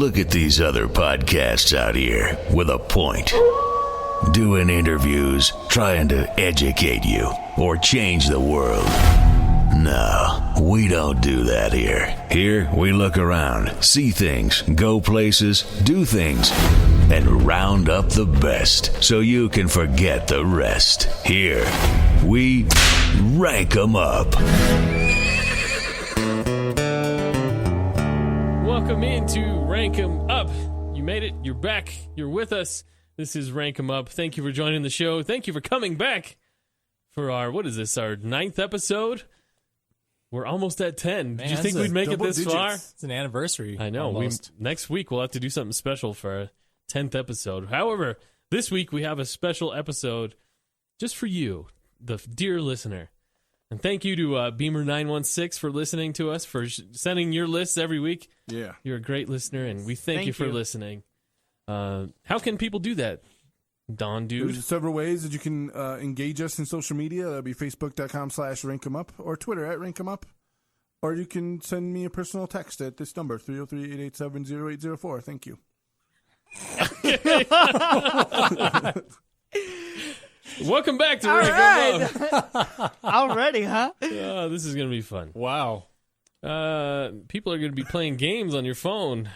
Look at these other podcasts out here with a point. Doing interviews, trying to educate you, or change the world. No, we don't do that here. Here, we look around, see things, go places, do things, and round up the best so you can forget the rest. Here, we rank 'em up. Welcome into Rank 'em Up. You made it. You're back. You're with us. This is Rank 'em Up. Thank you for joining the show. Thank you for coming back for our, what is this, our 9th episode? We're almost at 10. Did you think we'd make it this far? It's an anniversary. I know. Next week, we'll have to do something special for our 10th episode. However, this week, we have a special episode just for you, the dear listener. And thank you to Beamer916 for listening to us, for sending your lists every week. Yeah. You're a great listener, and we thank you for listening. How can people do that, Don Dude? There's several ways that you can engage us in social media. That'll be facebook.com/rankemup or Twitter @rankemup. Or you can send me a personal text at this number, 303-887-0804. Thank you. Welcome back to Rank 'em Up. Already, huh? This is going to be fun. Wow. People are going to be playing games on your phone.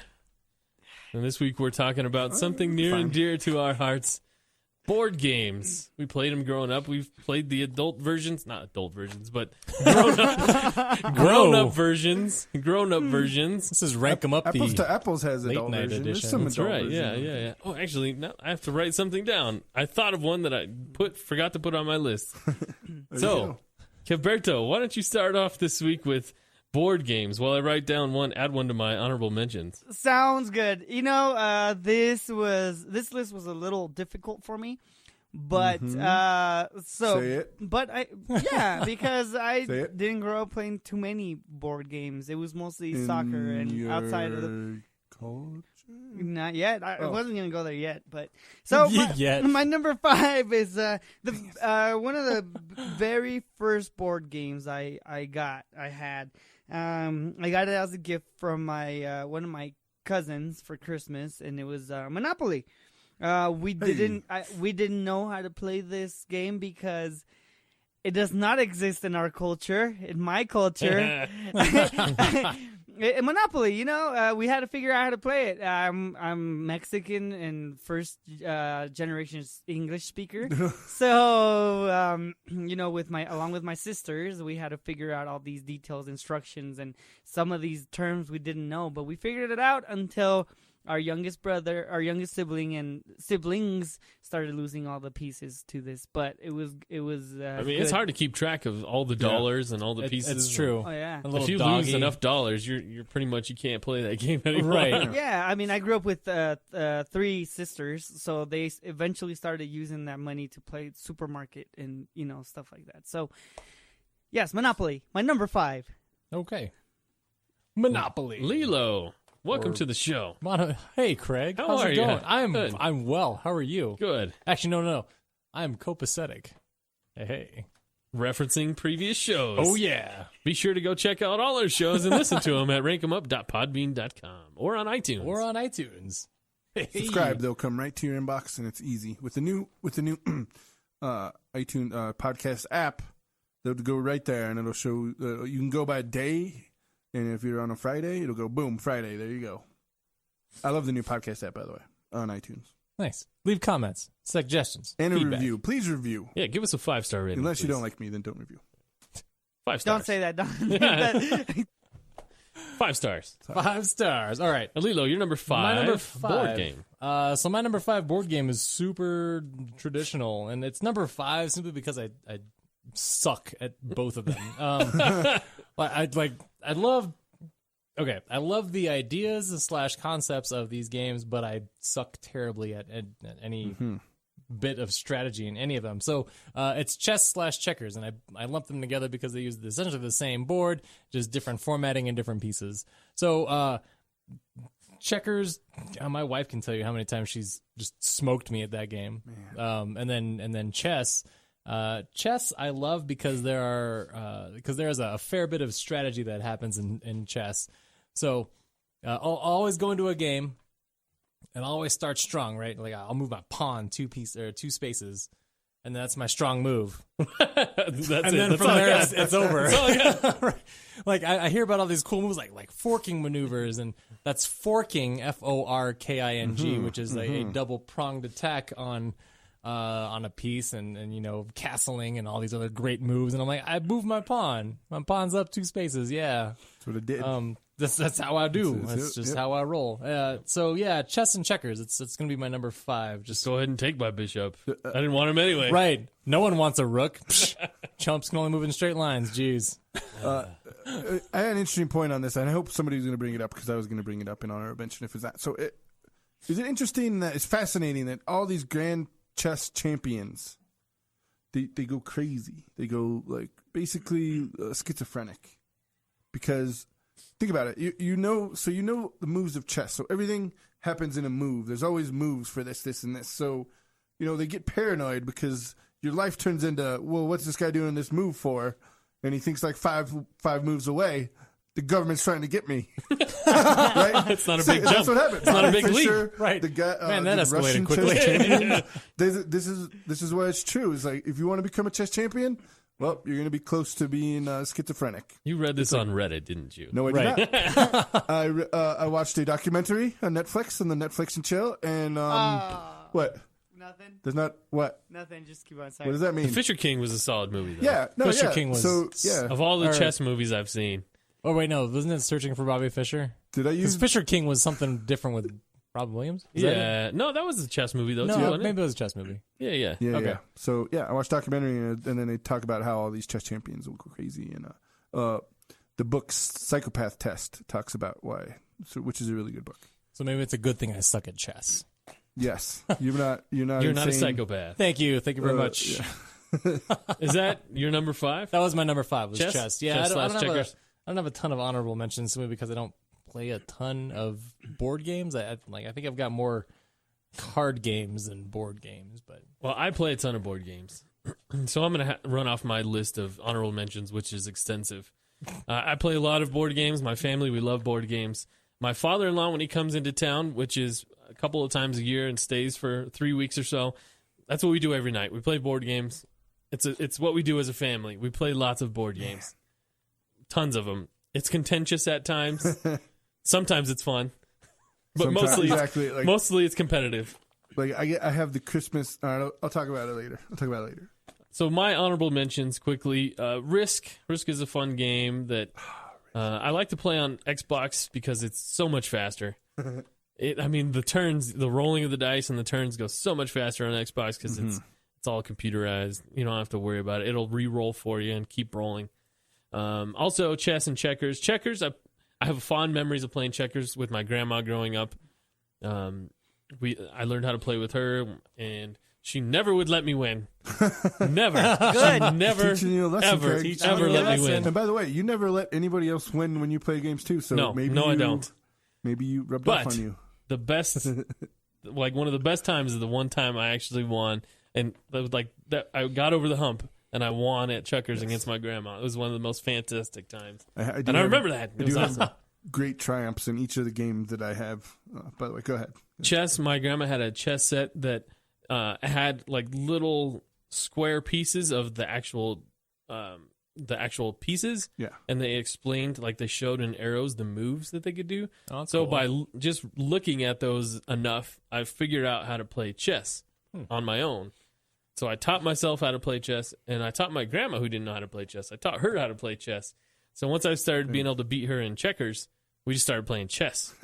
And this week we're talking about something near and dear to our hearts. Board games. We played them growing up. We've played the adult versions. Not adult versions, but grown-up versions. Grown-up versions. This is Rank 'em Up. Apples to Apples has adult night version. edition. There's some That's adult right. version. Yeah. Oh, actually, now I have to write something down. I thought of one that I forgot to put on my list. So, Gilberto, why don't you start off this week with board games while I write down one, add one to my honorable mentions. Sounds good. You know, this list was a little difficult for me, but Say it. but because I didn't grow up playing too many board games. It was mostly soccer and outside of the culture. Not yet. I wasn't gonna go there yet, but so my number 5 is one of the very first board games I had. I got it as a gift from my one of my cousins for Christmas, and it was Monopoly. We didn't know how to play this game because it does not exist in our culture, in my culture. Monopoly, you know, we had to figure out how to play it. I'm Mexican and first generation English speaker, so you know, along with my sisters, we had to figure out all these details, instructions, and some of these terms we didn't know, but we figured it out until our youngest siblings started losing all the pieces to this, but it was. I mean, it's hard to keep track of all the dollars and all the pieces. It's true. Oh yeah. If you lose enough dollars, you're pretty much, you can't play that game anymore. Right. Yeah, I mean, I grew up with 3 sisters, so they eventually started using that money to play supermarket and stuff like that. So, yes, Monopoly, my number 5. Okay. Monopoly. Lilo. Welcome to the show. Hey, Craig. How How's are it you? going? Good. I'm well. How are you? Good. Actually, no. I'm copacetic. Hey. Referencing previous shows. Oh, yeah. Be sure to go check out all our shows and listen to them at rankemup.podbean.com or on iTunes. Hey. Subscribe. They'll come right to your inbox, and it's easy with the new iTunes podcast app. They'll go right there, and it'll show. You can go by day. And if you're on a Friday, it'll go, boom, Friday. There you go. I love the new podcast app, by the way, on iTunes. Nice. Leave comments, suggestions, and feedback. A review. Please review. Yeah, give us a 5-star rating. Unless you please. don't like me, then don't review. 5 stars. Don't say that. Don't. 5 stars. 5 stars. All right. Lilo, you're number 5. My number 5. Board game. So my number 5 board game is super traditional, and it's number 5 simply because I suck at both of them. I love the ideas / concepts of these games, but I suck terribly at any bit of strategy in any of them. So it's chess / checkers, and I lump them together because they use essentially the same board, just different formatting and different pieces. So checkers, my wife can tell you how many times she's just smoked me at that game. And then chess. Chess I love because there is a fair bit of strategy that happens in chess. So I'll always go into a game, and I'll always start strong, right? Like I'll move my pawn 2 spaces, and that's my strong move. Then from there, it's over. Right. Like I hear about all these cool moves, like forking maneuvers, and that's forking, Forking, which is a double pronged attack on a piece, and castling and all these other great moves. And I'm like, I moved my pawn. My pawn's up 2 spaces. Yeah, that's what it did. That's how I do. That's just how I roll. So yeah, chess and checkers. It's gonna be my number 5. Just go ahead and take my bishop. I didn't want him anyway. Right. No one wants a rook. Chumps can only move in straight lines. Jeez. I had an interesting point on this, and I hope somebody's going to bring it up because I was going to bring it up in honorable mention if it's that. So, is it interesting that it's fascinating that all these grand chess champions, they go crazy. They go like basically schizophrenic because think about it. You know the moves of chess. So everything happens in a move. There's always moves for this, and this. So they get paranoid because your life turns into, well, what's this guy doing this move for? And he thinks like five moves away, the government's trying to get me. Right? It's not a big jump. That's what happened. It's not a big leap. Right. The guy, Man, that escalated Russian quickly. chess champion, this is why it's true. It's like, if you want to become a chess champion, well, you're going to be close to being schizophrenic. You read this on Reddit, didn't you? No, I did not. I watched a documentary on Netflix, on the Netflix and chill, and what? Nothing. There's not what? Nothing. Just keep on saying. What does that mean? The Fisher King was a solid movie, though. Yeah, no, Fisher yeah. King was so yeah. Of all the chess movies I've seen. Oh wait, no, wasn't it Searching for Bobby Fischer? Did I use Because Fisher King was something different with Robin Williams? Is that it? Yeah. No, that was a chess movie, though, No, too, wasn't maybe it was a chess movie. it? Yeah. Yeah, Okay. yeah. So yeah, I watched documentary and then they talk about how all these chess champions will go crazy, and the book Psychopath Test talks about why, which is a really good book. So maybe it's a good thing I suck at chess. Yes, you're not. You're not a insane. psychopath. Thank you very much. Yeah. Is that your number 5? That was my number 5. Was Chess? chess. Yeah, Chess I don't checkers? have a ton of honorable mentions simply because I don't play a ton of board games. I think I've got more card games than board games. But Well, I play a ton of board games. So I'm going to run off my list of honorable mentions, which is extensive. I play a lot of board games. My family, we love board games. My father-in-law, when he comes into town, which is a couple of times a year and stays for 3 weeks or so, that's what we do every night. We play board games. It's what we do as a family. We play lots of board games. Tons of them. It's contentious at times. Sometimes it's fun. But mostly it's competitive. Like I have the Christmas. I'll talk about it later. So my honorable mentions quickly. Risk. Risk is a fun game that I like to play on Xbox because it's so much faster. The rolling of the dice and the turns go so much faster on Xbox because it's all computerized. You don't have to worry about it. It'll re-roll for you and keep rolling. Also, chess and checkers. Checkers, I have fond memories of playing checkers with my grandma growing up. I learned how to play with her, and she never would let me win. Never. Good. She never, Teaching you a lesson, ever, Craig. ever let me win. And by the way, you never let anybody else win when you play games too. So No, I don't. Maybe you rubbed off But on you. the best, one of the best times is the one time I actually won, and that was that I got over the hump. And I won at checkers against my grandma. It was one of the most fantastic times. I remember that. It was awesome. Great triumphs in each of the games that I have. By the way, go ahead. Chess. My grandma had a chess set that had like little square pieces of the actual pieces. Yeah. And they explained, like they showed in arrows, the moves that they could do. Oh, that's so cool. by just looking at those enough, I figured out how to play chess on my own. So I taught myself how to play chess, and I taught my grandma, who didn't know how to play chess. I taught her how to play chess. So once I started being able to beat her in checkers, we just started playing chess,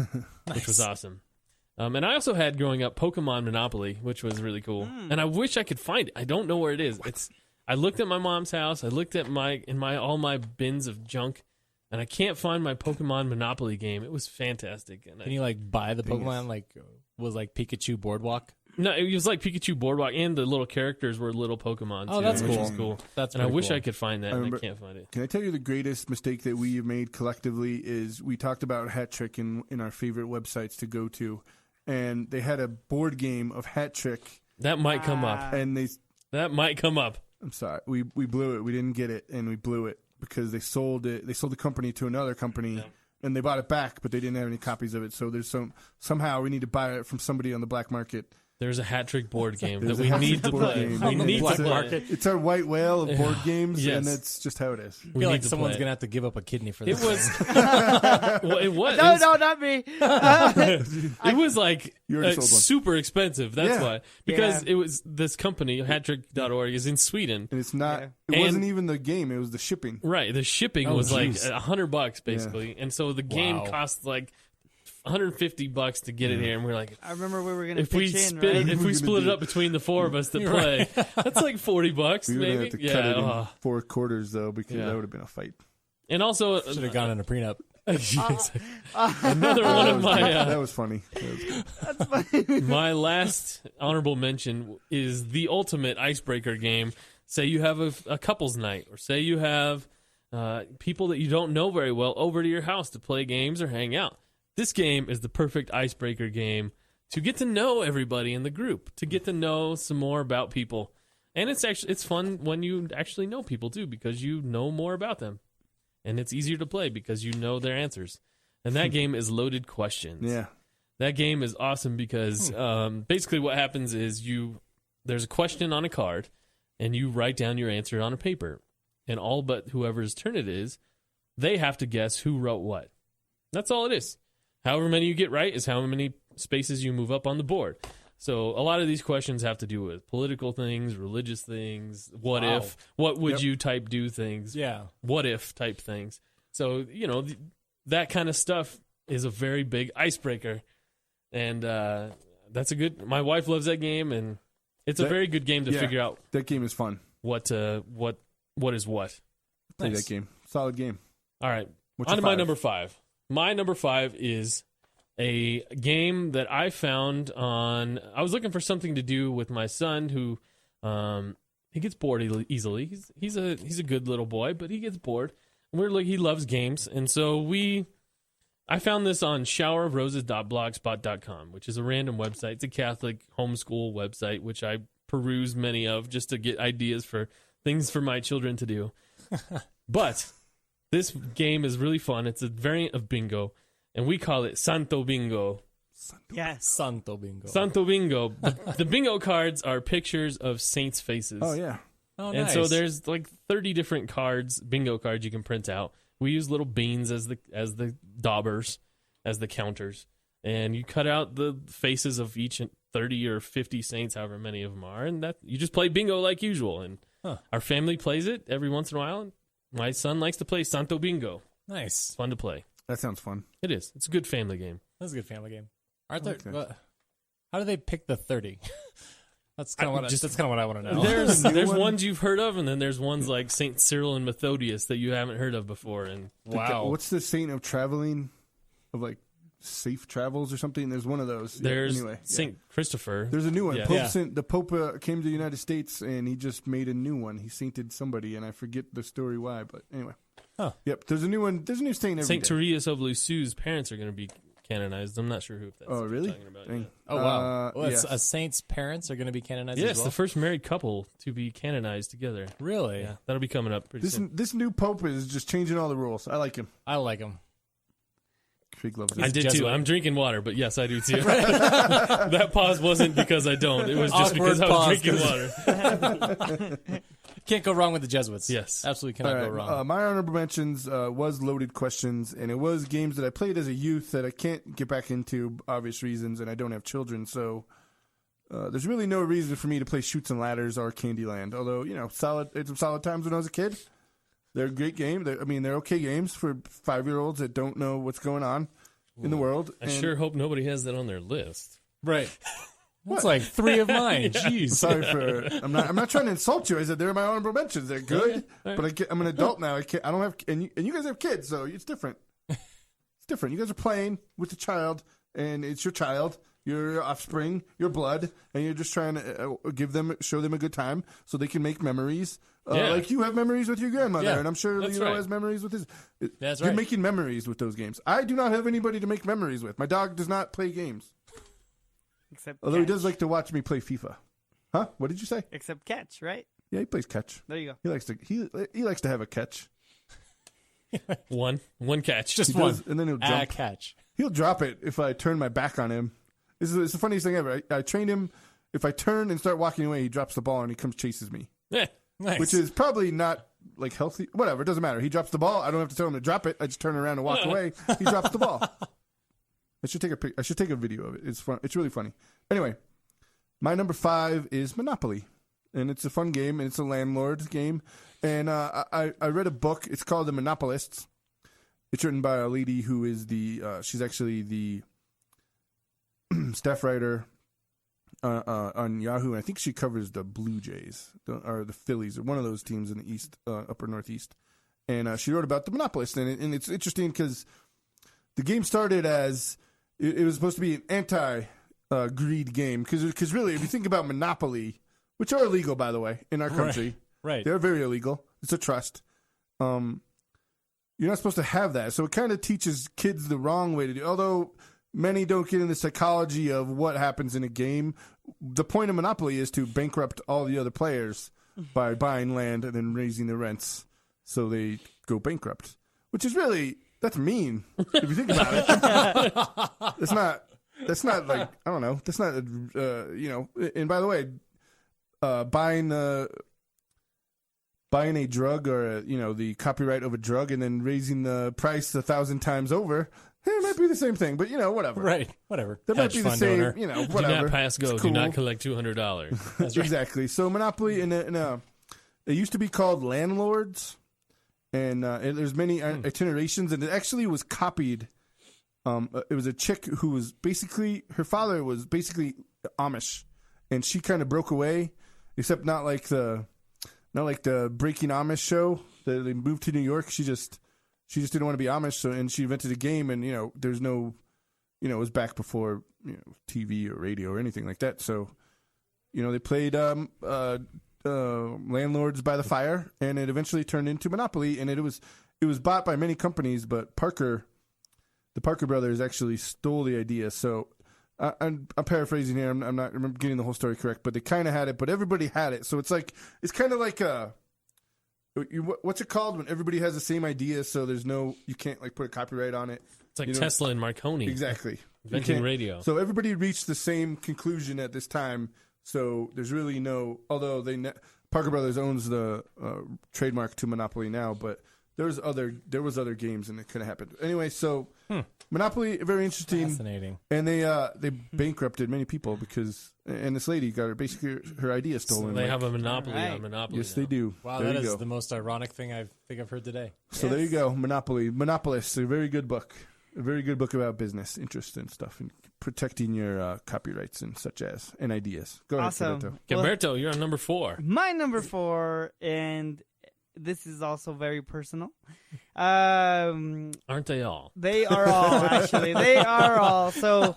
which was awesome. And I also had, growing up, Pokemon Monopoly, which was really cool. And I wish I could find it. I don't know where it is. I looked at my mom's house. I looked at all my bins of junk, and I can't find my Pokemon Monopoly game. It was fantastic. And Can you buy the Pokemon? Was Pikachu Boardwalk? No, it was like Pikachu Boardwalk, and the little characters were little Pokemon, too, Oh, that's which cool. was cool. That's and I pretty wish cool. I could find that, and I can't find it. Can I tell you the greatest mistake that we have made collectively is we talked about Hat Trick in our favorite websites to go to, and they had a board game of Hat Trick. That might come up. And That might come up. I'm sorry, we blew it. We didn't get it, and we blew it because they sold it. They sold the company to another company, and they bought it back, but they didn't have any copies of it. So there's somehow we need to buy it from somebody on the black market. There's a hat trick board game There's that a we need to board play. game. We need to black play. market. It's our white whale of board games, Yes. and that's just how it is. I We feel need like to someone's play going to have to give up a kidney for It this. was. Well, it was. No, not me. It was like You already sold one. super expensive. That's Yeah. why. Because Yeah. it was this company, hattrick.org, is in Sweden. And it's not. Yeah. It And- wasn't even the game; it was the shipping. Right. The shipping Oh, was like geez. $100 basically. And so the game Wow. cost like $150 to get it here. And we're like, I remember we were going to if we pitch in, split right? it, if We're we gonna split it do- up between the four of us to play, that's like $40 We would maybe. have to Yeah. cut it in oh. 4 quarters though, because Yeah. that would have been a fight. And also Should have gone in a prenup. another one of my That was funny. That was good. my last honorable mention is the ultimate icebreaker game. Say you have a couples night, or say you have people that you don't know very well over to your house to play games or hang out. This game is the perfect icebreaker game to get to know everybody in the group, to get to know some more about people. And it's fun when you actually know people too, because you know more about them. And it's easier to play because you know their answers. And that game is Loaded Questions. Yeah. That game is awesome because basically what happens is there's a question on a card, and you write down your answer on a paper. And all but whoever's turn it is, they have to guess who wrote what. That's all it is. However many you get right is how many spaces you move up on the board. So a lot of these questions have to do with political things, religious things, what Wow. if, what would Yep. you type do things, Yeah. what if type things. So, that kind of stuff is a very big icebreaker. And that's my wife loves that game, and it's a very good game to yeah. figure out That game is fun. what is what. Play Nice. that game. Solid game. All right. What's On your to my 5? number 5. My number 5 is a game that I found on. I was looking for something to do with my son, who he gets bored easily. He's a good little boy, but he gets bored. He loves games, and so I found this on showerofroses.blogspot.com, which is a random website. It's a Catholic homeschool website, which I peruse many of just to get ideas for things for my children to do. But this game is really fun. It's a variant of bingo, and we call it Santo Bingo. Yes. Santo Bingo. Santo Bingo. The bingo cards are pictures of saints' faces. Oh yeah. Oh, And nice. so there's like 30 different bingo cards you can print out. We use little beans as the daubers, as the counters. And you cut out the faces of each 30 or 50 saints, however many of them are, and that you just play bingo like usual. And our family plays it every once in a while. And my son likes to play Santo Bingo. Nice. It's fun to play. That sounds fun. It is. It's a good family game. That's a good family game. Aren't there? Okay. How do they pick the 30? That's kind of what I want to know. There's New one? ones you've heard of, and then there's ones like Saint Cyril and Methodius that you haven't heard of before. And Wow. What's the saint of traveling, of like safe travels or something? There's one of those. Yeah, there's anyway, yeah. Saint Christopher. There's a new one. Yeah. The Pope came to the United States and he just made a new one. He sainted somebody, and I forget the story why, but anyway. Huh. Yep. There's a new one. There's a new saint every Saint day. Therese of Lisieux's parents are going to be canonized. I'm not sure who. If that's Oh what really? you're talking about. Dang. Yeah. Oh wow. Well, yes. a saint's parents are going to be canonized as Yes, well. the first married couple to be canonized together. Really? Yeah, that'll be coming up pretty soon. This new Pope is just changing all the rules. I like him. I like them. Fig loves I it. did too. Jesuit. I'm drinking water, but yes, I do too. That pause wasn't because I don't. It was just Awkward because I was pause, drinking water. Can't go wrong with the Jesuits. Yes. Absolutely All cannot right, go wrong. my honorable mentions was Loaded Questions, and it was games that I played as a youth that I can't get back into, obvious reasons, and I don't have children, so there's really no reason for me to play Chutes and Ladders or Candyland. Although, it's some solid times when I was a kid. They're a great game. They're okay games for 5-year-olds that don't know what's going on in the world. I sure hope nobody has that on their list. Right. That's like 3 of mine. Jeez. Sorry for I'm not trying to insult you. I said they're my honorable mentions. They're good, but I'm an adult now. I don't have and you guys have kids, so it's different. It's different. You guys are playing with the child, and it's your child, your offspring, your blood, and you're just trying to show them a good time so they can make memories. Like you have memories with your grandmother, Yeah, and I'm sure that's Leo right. has memories with his. That's You're right. making memories with those games. I do not have anybody to make memories with. My dog does not play games, Except although he catch. does like to watch me play FIFA. Huh? What did you say? Except catch, right? Yeah, he plays catch. There you go. He likes to have a catch. One catch. Just He one. does, and then he'll jump. Catch. He'll drop it if I turn my back on him. It's the funniest thing ever. I trained him. If I turn and start walking away, he drops the ball and he comes chases me, Yeah. Nice. which is probably not like healthy. Whatever, it doesn't matter. He drops the ball. I don't have to tell him to drop it. I just turn around and walk away. He drops the ball. I should take a video of it. It's fun. It's really funny. Anyway, my number 5 is Monopoly, and it's a fun game, and it's a landlord's game. And I read a book. It's called The Monopolists. It's written by a lady who is she's actually the staff writer on Yahoo. And I think she covers the Blue Jays or the Phillies or one of those teams in the East, upper Northeast. And she wrote about the Monopolist, and it's interesting because the game started as it was supposed to be an anti-greed game because really, if you think about Monopoly, which are illegal by the way in our country, Right. they're very illegal. It's a trust. You're not supposed to have that, so it kind of teaches kids the wrong way to do. Although many don't get into the psychology of what happens in a game. The point of Monopoly is to bankrupt all the other players by buying land and then raising the rents so they go bankrupt, which is really, that's mean if you think about it. That's not like, I don't know. That's not, and by the way, buying a drug or, the copyright of a drug and then raising the price 1,000 times over, it might be the same thing, but, whatever. Right. Whatever. That might be the same, owner. whatever. Do not pass go. It's Do cool. not collect $200. That's right. Exactly. So Monopoly, and it used to be called Landlords, and there's many itinerations, and it actually was copied. It was a chick who was her father was basically Amish, and she kind of broke away, except not like the Breaking Amish show that they moved to New York. She just didn't want to be Amish, and she invented a game, and there's no, it was back before TV or radio or anything like that. So, they played Landlords by the Fire, and it eventually turned into Monopoly, and it was bought by many companies, but the Parker brothers actually stole the idea. So I'm paraphrasing here. I'm not getting the whole story correct, but they kind of had it, but everybody had it. So it's kind of like what's it called when everybody has the same idea? So you can't like put a copyright on it. It's like Tesla and Marconi. Exactly. Inventing radio. So everybody reached the same conclusion at this time. So there's really although Parker Brothers owns the trademark to Monopoly now, but there was other games and it could have happened. Anyway, so Monopoly, very interesting. Fascinating. And they bankrupted many people and this lady got her idea stolen. So they have a monopoly on Monopoly. Yes, now. they do. Wow, there that you is go. the most ironic thing I think I've heard today. So there you go, Monopoly. Monopolists, a very good book. A very good book about business interests and stuff and protecting your copyrights and ideas. Go ahead, Awesome. Roberto. Gilberto, you're on number 4. My number 4, and this is also very personal. Aren't they all? They are all, actually. They are all. So,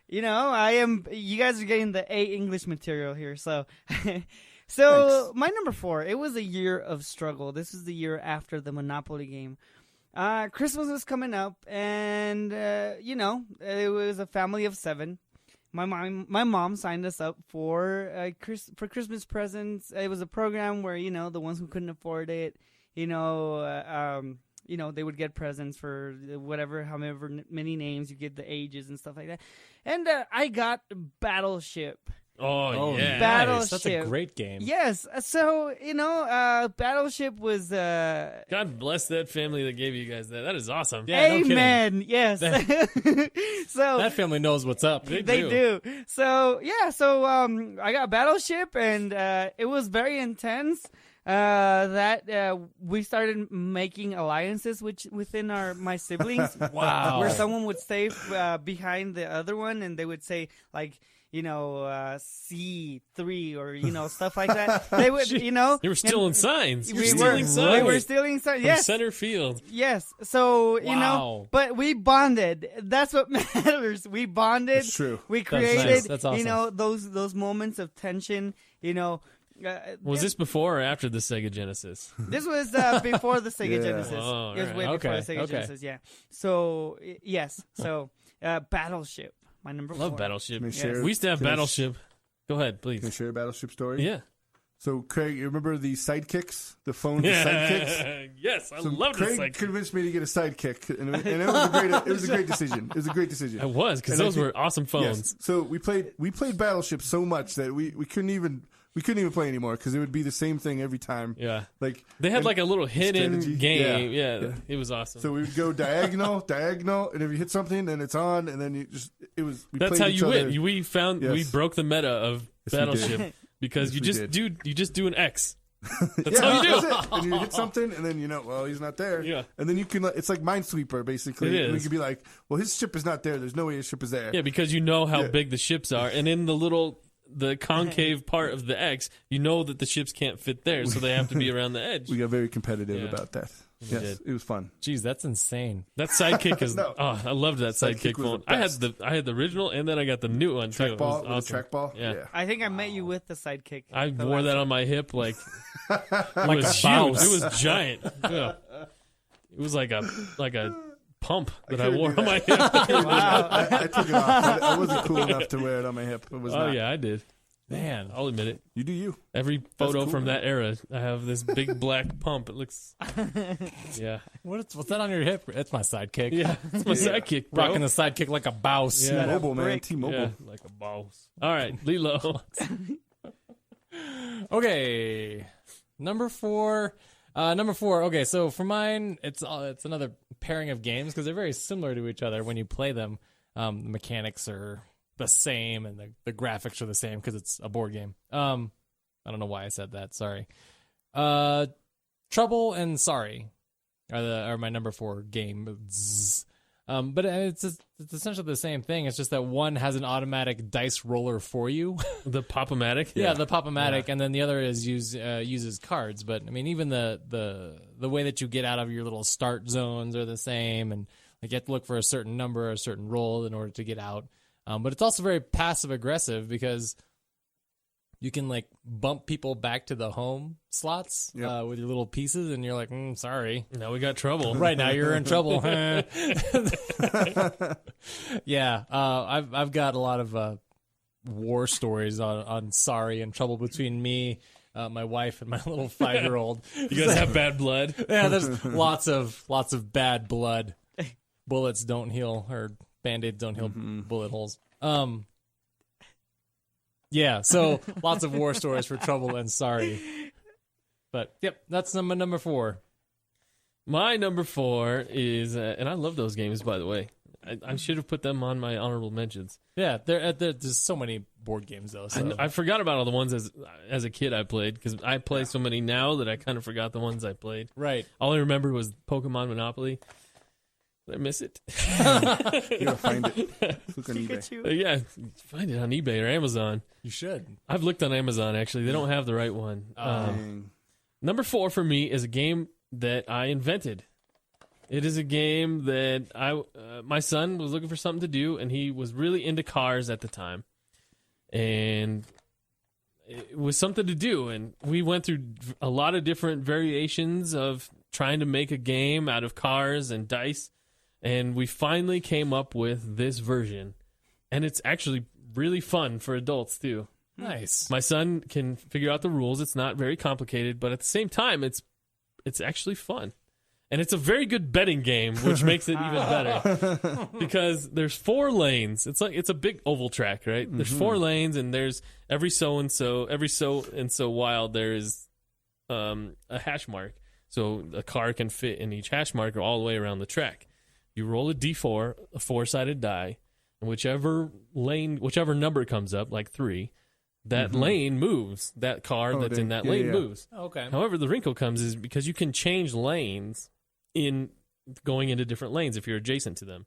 you guys are getting the A English material here. So, Thanks. My number 4, it was a year of struggle. This was the year after the Monopoly game. Christmas was coming up, and, it was a family of 7. My mom signed us up for Christmas presents. It was a program where the ones who couldn't afford it, they would get presents for however many names you get, the ages and stuff like that. And I got Battleship. Oh yeah, Battleship. That's a great game. Yes. So Battleship was. God bless that family that gave you guys that. That is awesome. Yeah, no kidding. Amen. Yes. So that family knows what's up. They do. So yeah. So I got Battleship, and it was very intense. That we started making alliances within my siblings. Wow. Where someone would stay behind the other one, and they would say like. C3 or, stuff like that. They would, You were stealing signs. We stealing signs. We were stealing signs. From Yes. center field. Yes. So, Wow. but we bonded. That's what matters. We bonded. It's true. We That's created, nice. That's awesome. those moments of tension, Was this before or after the Sega Genesis? This was before the Sega Yeah. Genesis. Oh, It was right. way before Okay, the Sega okay. Genesis, yeah. So, yes. So, Battleship, my number 4. Love Battleship. Can I share- We used to have can I sh- Battleship. Go ahead, Can I please. share a Battleship story? Yeah. So, Craig, you remember the sidekicks? The phone sidekicks? Yes, I so love the Craig sidekick. convinced me to get a sidekick, and it was a great decision. It was a great decision. It was, because those were awesome phones. Yes. So we played Battleship so much that we couldn't even play anymore because it would be the same thing every time. Yeah. Like they had like a little hidden strategy. game. Yeah, it was awesome. So we would go diagonal, and if you hit something, then it's on, and then That's how you win. We Yes. broke the meta of Yes, we Battleship did. because Yes, you just do an X. That's yeah, how you do. that's it. And you hit something, and then he's not there. Yeah. And then you can. It's like Minesweeper, basically. It is. And you can be like, well, his ship is not there. There's no way his ship is there. Yeah, because you know how big the ships are, and in the concave part of the X, you know that the ships can't fit there, so they have to be around the edge. We got very competitive about that. We Yes, did. it was fun. Jeez, that's insane. That sidekick is. No. Oh, I loved that sidekick was phone. the best. I had the original, and then I got the new one too. It Trackball, was awesome. trackball. Yeah. I think I met you with the sidekick. I the wore last that one. on my hip like it Like was a huge. bouse. It was giant. Yeah. It was like a pump that I couldn't wore do on my that. hip. I took it off. I wasn't cool enough to wear it on my hip. It was Oh not. yeah, I did. Man. I'll admit it. You do you. Every photo cool, from man. that era, I have this big black pump. It looks, yeah, What's that on your hip? It's my sidekick. yeah. It's my sidekick, bro. Rocking the sidekick like a bouse. Yeah. T-Mobile, man. Break. T-Mobile. Yeah, like a boss. All right, Lilo. Okay. Number four. Okay, so for mine, it's another pairing of games because they're very similar to each other when you play them. The mechanics are the same and the graphics are the same because it's a board game. I don't know why I said that. Sorry. Trouble and Sorry are my number 4 games. But it's essentially the same thing. It's just that one has an automatic dice roller for you. The Pop-O-Matic. Yeah, the Pop-O-Matic, and then the other is uses cards. But I mean, even the way that you get out of your little start zones are the same, and like you have to look for a certain number, a certain roll in order to get out. But it's also very passive aggressive because you can like bump people back to the home slots with your little pieces, and you're like, sorry. Now we got trouble. Right now you're in trouble. Yeah, I've got a lot of war stories on Sorry and trouble between me, my wife, and my little 5-year-old. You guys have bad blood. Yeah, there's lots of bad blood. Bullets don't heal, or Band-Aids don't heal bullet holes. Yeah, so lots of war stories for Trouble and Sorry. But yep, that's number 4. My number 4 is, and I love those games, by the way. I should have put them on my honorable mentions. Yeah, there's so many board games though. So. I forgot about all the ones as a kid I played because I play so many now that I kind of forgot the ones I played. Right. All I remember was Pokemon Monopoly. Did I miss it? You gotta find it. Look on eBay. Pikachu. Yeah, find it on eBay or Amazon. You should. I've looked on Amazon, actually. They don't have the right one. Dang. Number 4 for me is a game that I invented. It is a game that my son was looking for something to do, and he was really into cars at the time. And it was something to do, and we went through a lot of different variations of trying to make a game out of cars and dice, and we finally came up with this version. And it's actually really fun for adults, too. Nice. My son can figure out the rules. It's not very complicated, but at the same time, it's actually fun. And it's a very good betting game, which makes it even better. Because there's 4 lanes. It's a big oval track, right? There's 4 lanes, and there's every so and so while there is a hash mark. So a car can fit in each hash mark all the way around the track. You roll a D4, a 4-sided die, and whichever number comes up, like 3, that lane moves. That car that's in that lane moves. Okay. However, the wrinkle comes is because you can change lanes in going into different lanes if you're adjacent to them.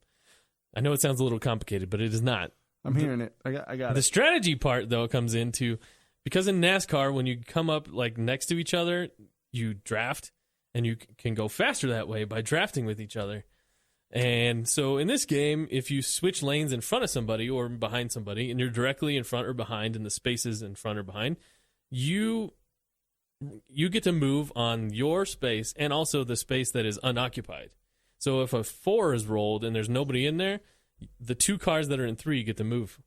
I know it sounds a little complicated, but it is not. I'm hearing it. I got The it. strategy part, though, comes into because in NASCAR, when you come up like next to each other, you draft, and you can go faster that way by drafting with each other. And so in this game, if you switch lanes in front of somebody or behind somebody, and you're directly in front or behind in the spaces in front or behind, you get to move on your space and also the space that is unoccupied. So if a 4 is rolled and there's nobody in there, the 2 cars that are in 3 get to move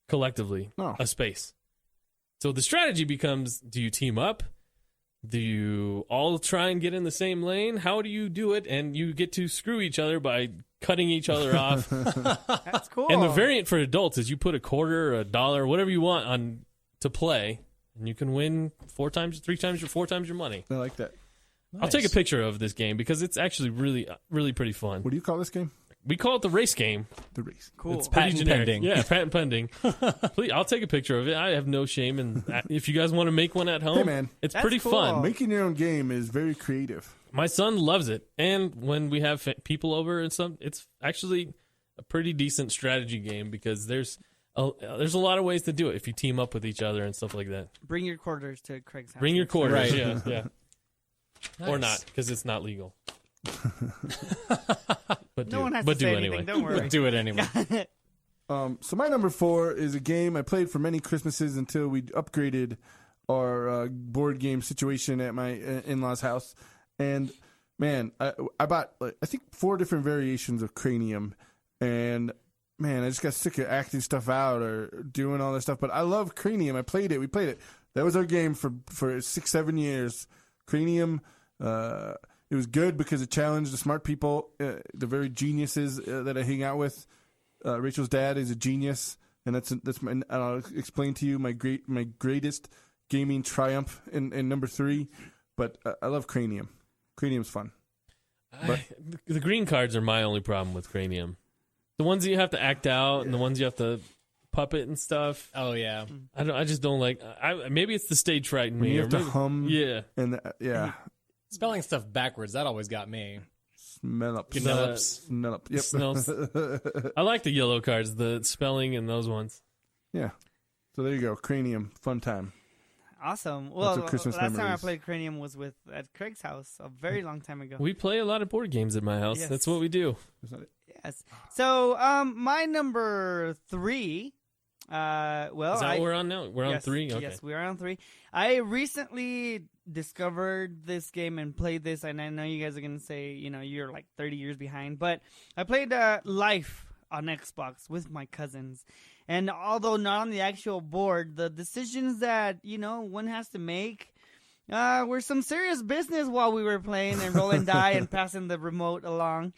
collectively a space. So the strategy becomes, do you team up? Do you all try and get in the same lane? How do you do it? And you get to screw each other by cutting each other off. That's cool. And the variant for adults is you put a quarter, a dollar, whatever you want on to play, and you can win 4 times your money. I like that. I'll take a picture of this game because it's actually really, really pretty fun. What do you call this game? We call it the race game. The race. Cool. It's Pretty patent generic. pending. Yeah, patent pending. Please, I'll take a picture of it. I have no shame. And if you guys want to make one at home, Hey, man. it's That's pretty cool. fun. Making your own game is very creative. My son loves it. And when we have people over and stuff, it's actually a pretty decent strategy game because there's a lot of ways to do it if you team up with each other and stuff like that. Bring your quarters to Craig's house. Bring your quarters. Right. Yeah, yeah. Nice. Or not, because it's not legal. But No do, one has but to do say anyway. anything. Don't worry. Do it anyway. So my number 4 is a game I played for many Christmases until we upgraded our board game situation at my in-laws' house. And man, I bought I think 4 different variations of Cranium, and man, I just got sick of acting stuff out or doing all this stuff. But I love Cranium. I played it. We played it. That was our game for 6-7 years. Cranium. It was good because it challenged the smart people, the very geniuses that I hang out with. Rachel's dad is a genius, and and I'll explain to you my greatest gaming triumph in number 3. But I love Cranium. Cranium's fun. The green cards are my only problem with Cranium. The ones that you have to act out and the ones you have to puppet and stuff. Oh, yeah. I just don't like. Maybe it's the stage fright in When me. you have to maybe- hum. Yeah. And yeah. Spelling stuff backwards, that always got me. Smell up. Gnops. Smell up. Yep. Smells. I like the yellow cards, the spelling and those ones. Yeah. So there you go. Cranium. Fun time. Awesome. Lots Well, of Christmas last time I memories. played Cranium was at Craig's house a very long time ago. We play a lot of board games at my house. Yes. That's what we do. Is that it? Yes. So, my number 3. Well, Is that what we're on now? We're on yes, 3? Okay. Yes, we are on 3. I recently discovered this game and played this, and I know you guys are going to say, you're like 30 years behind, but I played Life on Xbox with my cousins. And although not on the actual board, the decisions that, one has to make were some serious business while we were playing and rolling die and passing the remote along.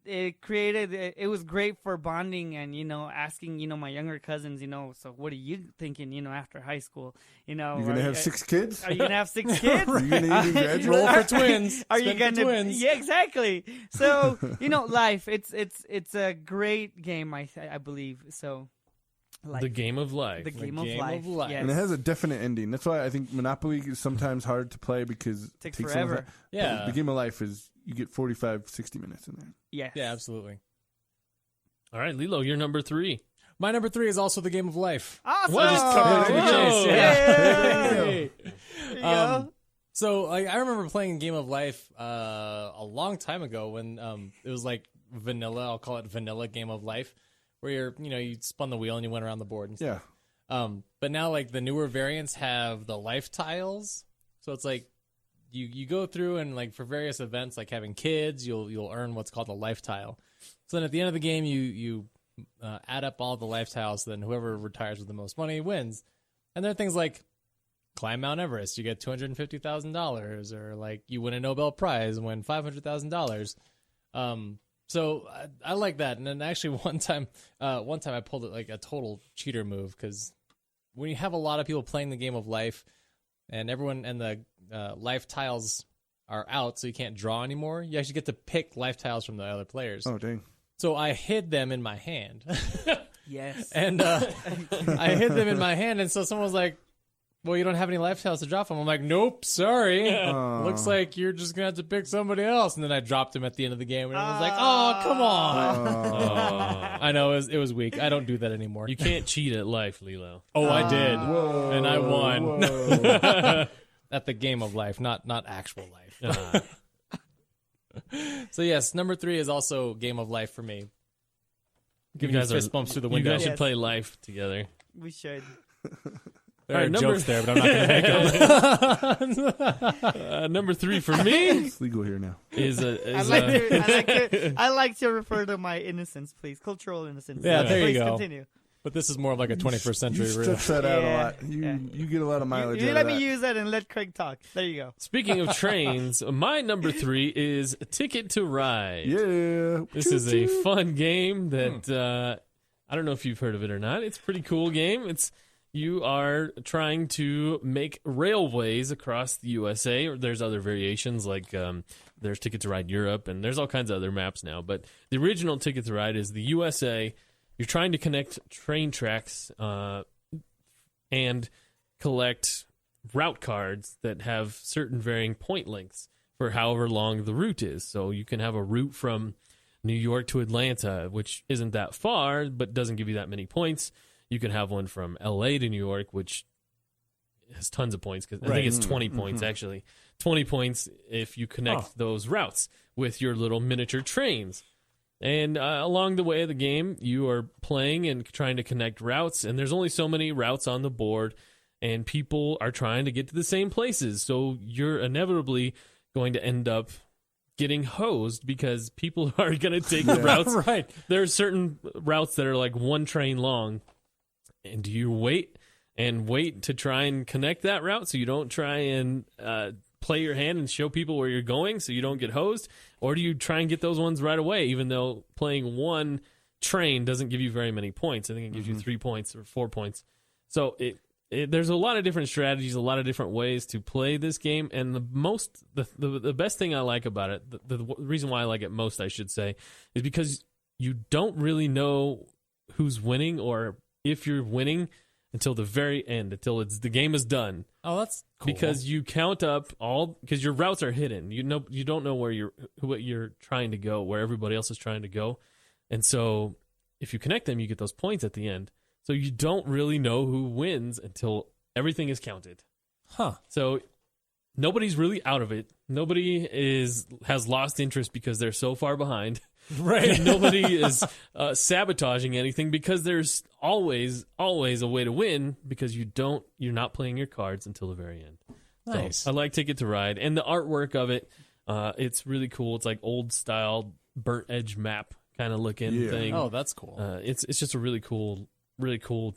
It created, it was great for bonding and, asking, my younger cousins, so what are you thinking, after high school? You're going to have 6 kids? Are you going to have 6 kids? Are you going to even graduate? Roll for twins. Are you Spin for gonna? twins. Yeah, exactly. So Life. It's a great game. I believe so. Life. The game of life. The game The of game life. of life. Yes. And it has a definite ending. That's why I think Monopoly is sometimes hard to play because it Takes takes so long. forever. Yeah. The game of life is you get 45, 60 minutes in there. Yes. Yeah, absolutely. All right, Lilo, you're number 3. My number 3 is also the game of life. Awesome. What? Just cut to the chase, yeah. There you go. So I remember playing Game of Life a long time ago when it was like vanilla. I'll call it vanilla Game of Life, where you spun the wheel and you went around the board and stuff. Yeah. But now like the newer variants have the life tiles, so it's like you go through and like for various events like having kids, you'll earn what's called a life tile. So then at the end of the game, you add up all the life tiles. Then whoever retires with the most money wins. And there are things like climb Mount Everest, you get $250,000, or like you win a Nobel Prize and win $500,000. So I like that. And then actually one time I pulled it like a total cheater move, because when you have a lot of people playing the game of life and everyone and the life tiles are out, so you can't draw anymore, you actually get to pick life tiles from the other players. Oh, dang. So I hid them in my hand. Yes. And I hid them in my hand, and so someone was like, well, you don't have any life tiles to drop from. I'm like, nope, sorry. Looks like you're just going to have to pick somebody else. And then I dropped him at the end of the game, and I was like, oh, come on. I know, it was weak. I don't do that anymore. You can't cheat at life, Lilo. Oh, I did. Whoa. And I won. Whoa. At the game of life, not actual life. So, yes, number 3 is also game of life for me. Giving you guys fist are- bumps through the You window. guys should Yes. play life together. We should. There All are right, number- jokes there, but I'm not going to make them. Number 3 for me It's legal here now. is I like to refer to my innocence, please. Cultural innocence. Yeah, there you please go. continue. But this is more of like a 21st century. You stretch that out a lot. You get a lot of mileage. You out let of me that. use that and let Craig talk. There you go. Speaking of trains, my number 3 is Ticket to Ride. Yeah. This is a fun game that I don't know if you've heard of it or not. It's a pretty cool game. You are trying to make railways across the USA. Or there's other variations like there's Ticket to Ride Europe, and there's all kinds of other maps now. But the original Ticket to Ride is the USA. You're trying to connect train tracks and collect route cards that have certain varying point lengths for however long the route is. So you can have a route from New York to Atlanta, which isn't that far, but doesn't give you that many points. You can have one from LA to New York, which has tons of points. Because I think it's 20 points, actually. 20 points if you connect those routes with your little miniature trains. And along the way of the game, you are playing and trying to connect routes, and there's only so many routes on the board, and people are trying to get to the same places. So you're inevitably going to end up getting hosed because people are going to take the routes. Right. There are certain routes that are like one train long, and do you wait to try and connect that route so you don't try and play your hand and show people where you're going so you don't get hosed? Or do you try and get those ones right away, even though playing one train doesn't give you very many points? I think it gives you 3 points or 4 points. So there's a lot of different strategies, a lot of different ways to play this game. And the best thing I like about it, the reason why I like it most, I should say, is because you don't really know who's winning or if you're winning until the very end, until the game is done. Oh, that's cool. Because you count up because your routes are hidden. You don't know what you're trying to go, where everybody else is trying to go. And so if you connect them, you get those points at the end. So you don't really know who wins until everything is counted. Huh. So nobody's really out of it. Nobody has lost interest because they're so far behind. Right. Nobody is sabotaging anything because there's always a way to win because you're not playing your cards until the very end. Nice. So I like Ticket to Ride, and the artwork of it. It's really cool. It's like old style burnt edge map kind of looking thing. Oh, that's cool. It's just a really cool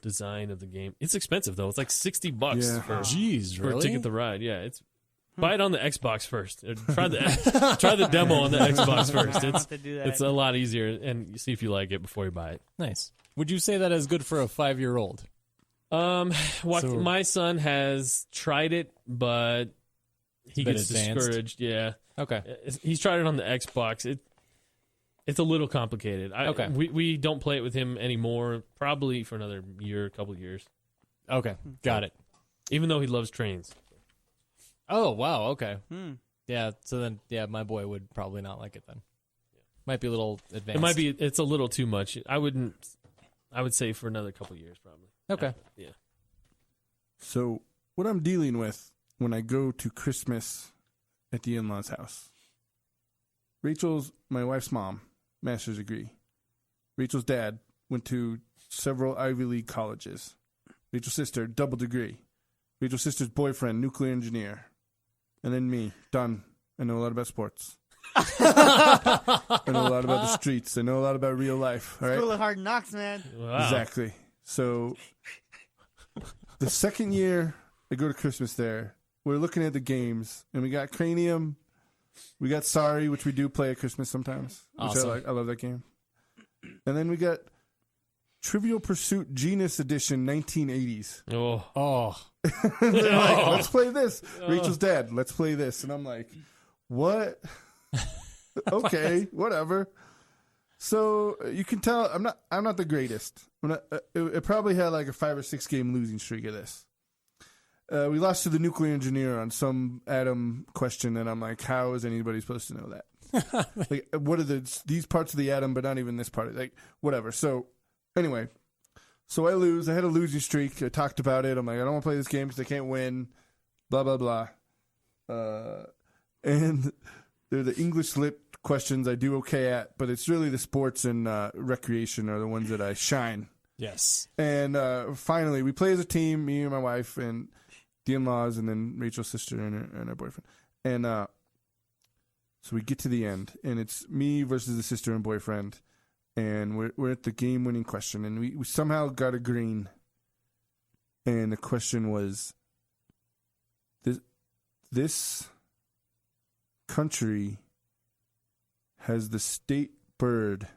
design of the game. It's expensive though. It's like $60 for a Ticket to Ride. Yeah, it's buy it on the Xbox first. Try the demo on the Xbox first. It's a lot easier, and you see if you like it before you buy it. Nice. Would you say that is good for a 5-year-old? My son has tried it, but he gets discouraged. Yeah. Okay. He's tried it on the Xbox. It's a little complicated. Okay. We don't play it with him anymore, probably for another couple of years. Okay. Got it. Even though he loves trains. Oh, wow. Okay. Yeah. So then, my boy would probably not like it then. Might be a little advanced. It's a little too much. I would say for another couple of years, probably. Okay. Yeah. So what I'm dealing with when I go to Christmas at the in-laws' house. Rachel's my wife's mom, master's degree. Rachel's dad went to several Ivy League colleges. Rachel's sister, double degree. Rachel's sister's boyfriend, nuclear engineer. And then me, done. I know a lot about sports. I know a lot about the streets. I know a lot about real life. All right? School of Hard Knocks, man. Wow. Exactly. So the second year I go to Christmas there, we're looking at the games, and we got Cranium, we got Sorry, which we do play at Christmas sometimes. Which awesome. I like. I love that game. And then we got Trivial Pursuit Genus Edition 1980s. Oh. They're like, let's play this. Rachel's dad, let's play this. And I'm like, what? Okay, whatever. So you can tell I'm not the greatest. It probably had like a 5 or 6 game losing streak of this. We lost to the nuclear engineer on some atom question, and I'm like, how is anybody supposed to know that? Like, what are these parts of the atom, but not even this part? Like, whatever. So anyway, so I lose. I had a losing streak. I talked about it. I'm like, I don't want to play this game because I can't win. Blah blah blah. And they're the English lit questions I do okay at, but it's really the sports and recreation are the ones that I shine. Yes. And finally, we play as a team, me and my wife and the in-laws, and then Rachel's sister and her boyfriend. And so we get to the end, and it's me versus the sister and boyfriend. and we're at the game-winning question, and we somehow got a green. And the question was, this country has the state bird,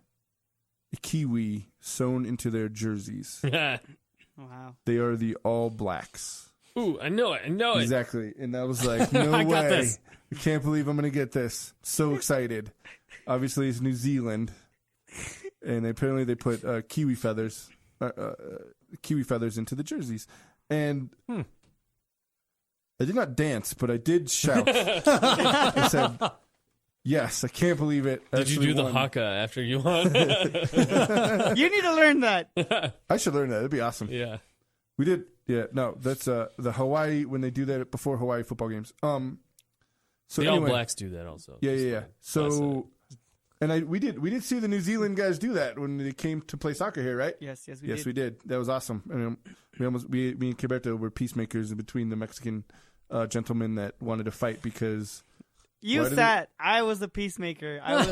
a kiwi, sewn into their jerseys. Wow. They are the All Blacks. Ooh, I know it. Exactly. And I was like, no I got way. this. I can't believe I'm going to get this. So excited. Obviously, it's New Zealand. And apparently they put kiwi feathers into the jerseys. And I did not dance, but I did shout. I said, yes, I can't believe it. Did you do the haka after you won? You need to learn that. I should learn that. That'd be awesome. Yeah. We did. Yeah, no, that's the Hawaii, when they do that before Hawaii football games. So the anyway, All Blacks do that also. Yeah. So, and we did see the New Zealand guys do that when they came to play soccer here, right? Yes, we did. That was awesome. I mean, me and Kiberto were peacemakers between the Mexican gentlemen that wanted to fight because I was a peacemaker. I was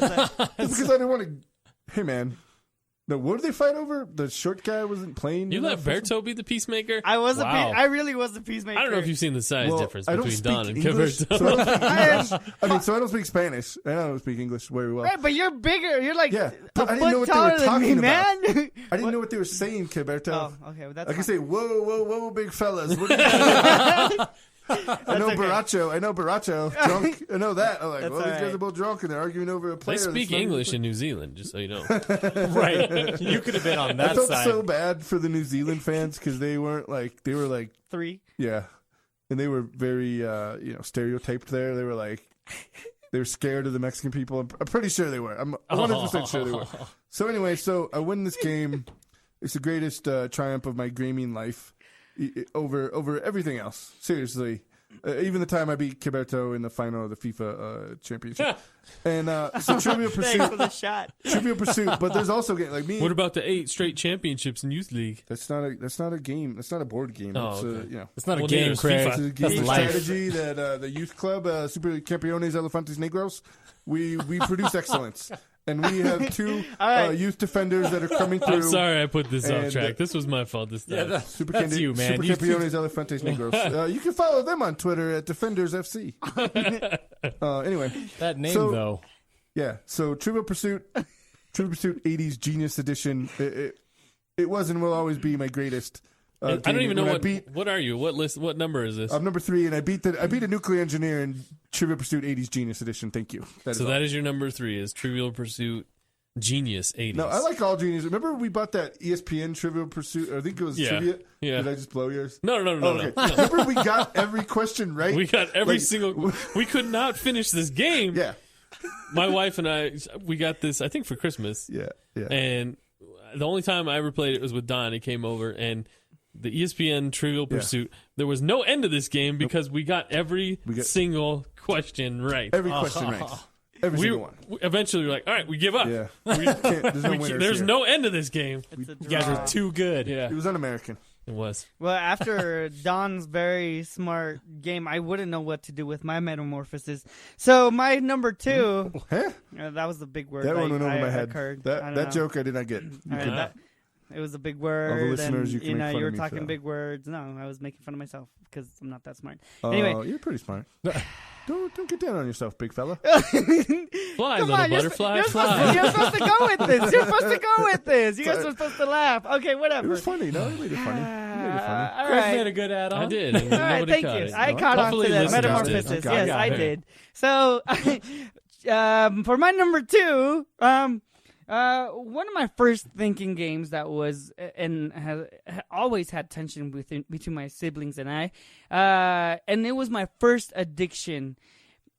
because I didn't want to. Hey, man. No, what did they fight over? The short guy wasn't playing. You let Berto be the peacemaker? I was wow. I really was a peacemaker. I don't know if you've seen the size difference between Don and English, Kiberto. So I don't speak English. I mean, so I don't speak Spanish. I don't speak English very well. Right, but you're bigger. You're like yeah, a but I didn't know foot what they were taller than talking me, about. man. I didn't know what they were saying, Kiberto. Oh, okay, well, that's I can fine. say, whoa, big fellas. What are you I know okay. Baracho, drunk. I know that. I'm like, That's well, these all guys right. are both drunk and they're arguing over a player. They speak English in New Zealand, just so you know. Right. You could have been on that I felt side. so bad for the New Zealand fans because they were like 3. yeah, and they were very stereotyped there. They were like they were scared of the Mexican people. I'm pretty sure they were. I'm 100% sure they were. So anyway, I win this game. It's the greatest triumph of my gaming life. Over everything else. Seriously. Even the time I beat Kiberto in the final of the FIFA championship. And so Trivial Pursuit. Thanks for the shot. Trivial Pursuit, but there's also like me. What about the 8 straight championships in Youth League? That's not a game. That's not a board game. Oh, it's okay. It's not a Well, game, neither Craig. is It's a FIFA. game That's life. strategy that the youth club, Super Campeones Elefantes Negros, we produce excellence. And we have 2 right. youth defenders that are coming through. I'm sorry I put this off And, track. This was my fault this time. That's you, man. Super Campeones Elefantes Negros. You can follow them on Twitter at Defenders FC. Anyway. That name, though. Yeah, so Trivial Pursuit 80s Genius Edition. It was and will always be my greatest. I don't even know when what are you? What list? What number is this? I'm number 3, and I beat a nuclear engineer in Trivial Pursuit 80s Genius Edition. Thank you. That is your number 3. Is Trivial Pursuit Genius 80s? No, I like all Genius. Remember we bought that ESPN Trivial Pursuit? I think it was Trivia. Yeah. Did I just blow yours? No. Okay. Remember we got every question right. We got every single. We could not finish this game. Yeah. My wife and I, we got this. I think for Christmas. Yeah. And the only time I ever played it was with Don. He came over and. The ESPN Trivial Pursuit. There was no end to this game because we got every single question right. Every question right. Every single one. Eventually, we were like, all right, we give up. Yeah. There's no end to this game. You guys are too good. Yeah. It was un-American. It was. Well, after Don's very smart game, I wouldn't know what to do with my metamorphosis. So my number 2. Huh? That was the big word. That one went over my head. Occurred. That joke I did not get. It was a big word. All the listeners, you can make fun you were of me talking for. big words. No, I was making fun of myself because I'm not that smart. Oh, Anyway, you're pretty smart. Don't get down on yourself, big fella. Fly, Come little on, butterfly, you're fly. supposed to go with this. You're supposed to go with this. You guys are supposed to laugh. Okay, It whatever. was funny. No, you made it funny. All Craig right. made a good add-on. I did. And All right, nobody thank caught you. it. I caught on Hopefully to the listeners metamorphosis. did. Yes, got I it. did. So, for my number 2, one of my first thinking games that was and has always had tension between my siblings and I, and it was my first addiction.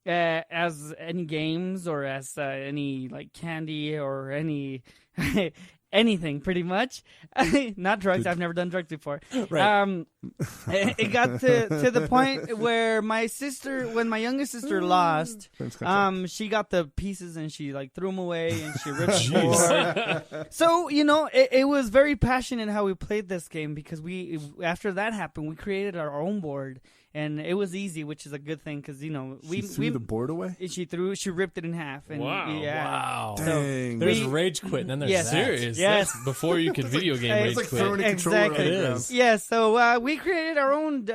As any games or as any like candy or any anything pretty much. Not drugs. I've never done drugs before. Right. It got to the point where when my youngest sister lost, she got the pieces and she like threw them away and she ripped the board. So it was very passionate how we played this game, because after that happened, we created our own board. And it was easy, which is a good thing, because we threw the board away. She ripped it in half. And Wow! So Dang. There's rage quit, and then there's that. Serious. Yes. That's before you could video game rage It's like quit. throwing a controller on the Exactly. ground. Yeah, so we created our own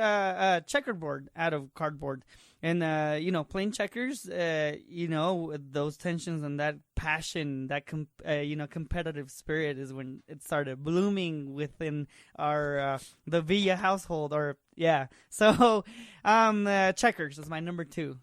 checkered board out of cardboard. And, playing checkers, those tensions and that passion, that, competitive spirit is when it started blooming within our, the Villa household, So, checkers is my number 2.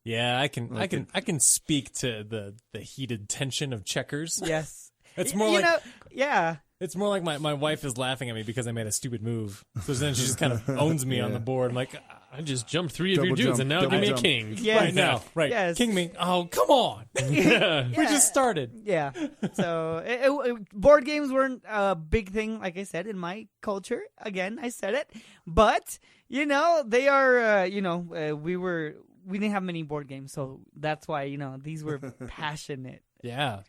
Yeah, I can speak to the heated tension of checkers. Yes. It's more yeah. It's more like my wife is laughing at me because I made a stupid move. So then she just kind of owns me on the board. I'm like, I just jumped 3 of your Double dudes, jump, and now double give me a jump. king. Yes. right now. Right. Yes. King me. Oh, come on. Yeah. We just started. Yeah. So board games weren't a big thing, like I said, in my culture. Again, I said it. But, they are, we didn't have many board games. So that's why, these were passionate. Yeah.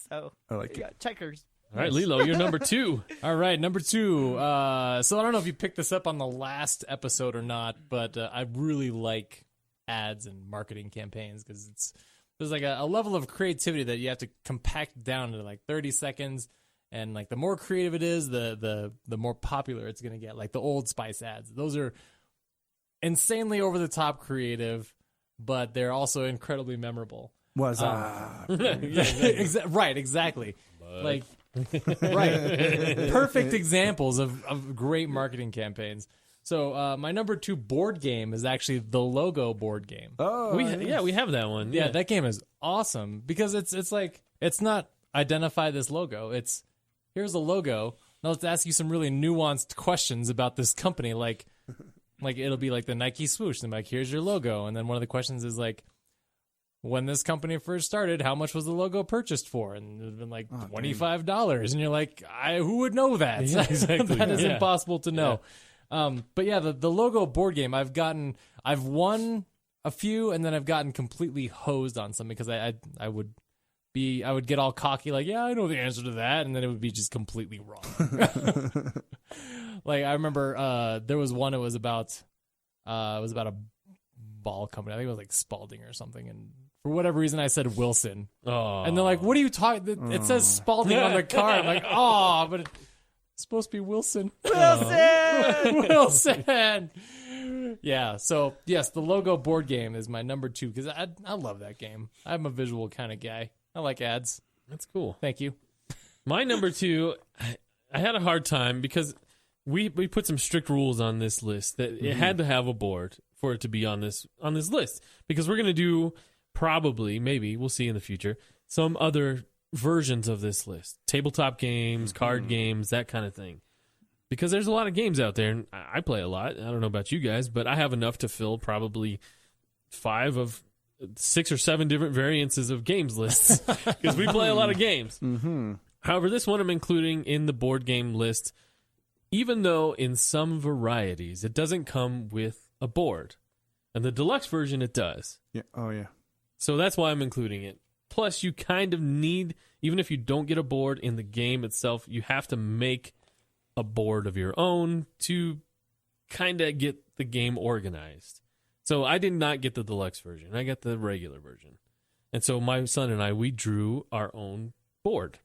So, I like it. checkers. All right, Lilo, you're number 2. All right, number 2. So I don't know if you picked this up on the last episode or not, but I really like ads and marketing campaigns, because there's like a level of creativity that you have to compact down to like 30 seconds, and like the more creative it is, the more popular it's gonna get. Like the Old Spice ads, those are insanely over the top creative, but they're also incredibly memorable. Right, Exactly. Like. Right. Perfect examples of great marketing campaigns. So my number 2 board game is actually the Logo board game. Oh, we have that one. Yeah, that game is awesome, because it's like, it's not identify this logo. It's, here's a logo. Now let's ask you some really nuanced questions about this company. Like it'll be like the Nike swoosh. And like, here's your logo. And then one of the questions is like, when this company first started, how much was the logo purchased for? And it's been like $25. And you're like, who would know that? Yeah, exactly. That is impossible to know. Yeah. But yeah, the Logo board game, I've won a few, and then I've gotten completely hosed on some, because I would get all cocky, like, yeah, I know the answer to that, and then it would be just completely wrong. Like I remember there was one, it was about a ball company. I think it was like Spalding or something, and for whatever reason I said Wilson. Oh. And they're like, what are you talking? It says Spalding on the card. I'm like, but it's supposed to be Wilson. Wilson. Yeah, so yes, the Logo board game is my number 2, because I love that game. I'm a visual kind of guy. I like ads. That's cool. Thank you. My number 2, I had a hard time, because we put some strict rules on this list that it had to have a board for it to be on this list, because we're going to do maybe we'll see in the future, some other versions of this list, tabletop games, card games, that kind of thing, because there's a lot of games out there, and I play a lot. I don't know about you guys, but I have enough to fill probably 5 of 6 or 7 different variances of games lists, because we play a lot of games. However, this one I'm including in the board game list, even though in some varieties it doesn't come with a board. And the deluxe version, it does. Yeah. Oh, yeah. So that's why I'm including it. Plus, you kind of need, even if you don't get a board in the game itself, you have to make a board of your own to kind of get the game organized. So I did not get the deluxe version. I got the regular version. And so my son and I, we drew our own board.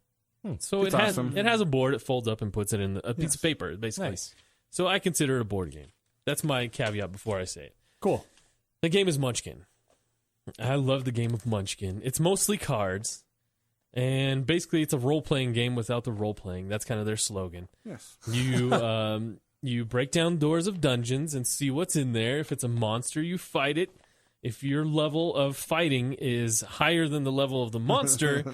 So It's it awesome. has a board. It folds up and puts it in a piece of paper, basically. Nice. So I consider it a board game. That's my caveat before I say it. Cool. The game is Munchkin. I love the game of Munchkin. It's mostly cards, and basically it's a role-playing game without the role-playing. That's kind of their slogan. Yes. You break down doors of dungeons and see what's in there. If it's a monster, you fight it. If your level of fighting is higher than the level of the monster,